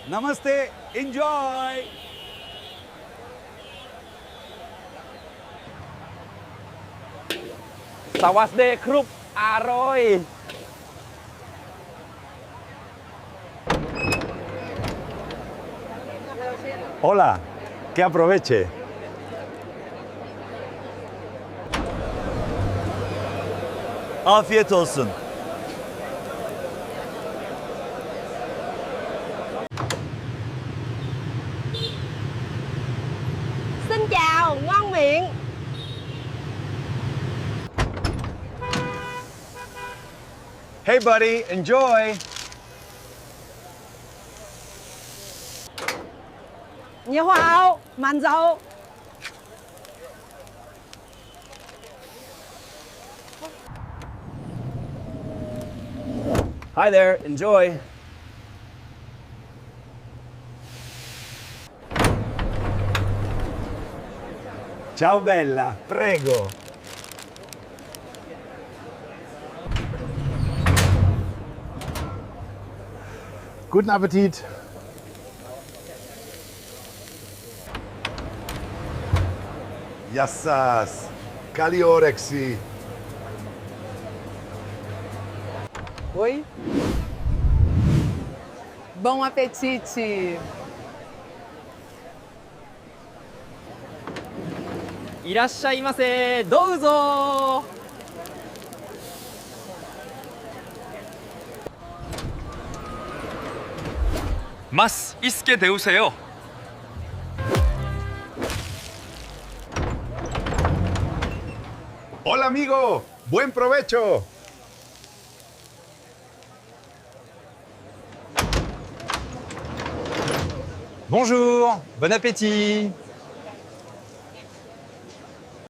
Namaste, enjoy! Sawasde krup aroy. Hola, que aproveche. Afiyet olsun. Xin chào, ngon miệng. Hey buddy, enjoy! 你好，慢走。Hi there, enjoy. Ciao bella, prego. Guten Appetit. Γεια σας. Καλή όρεξη. Oi? Bom apetite! いらっしゃいませ。どうぞ。Mas 있게 데우세요. Hola amigo, buen provecho. Bonjour, bon appétit.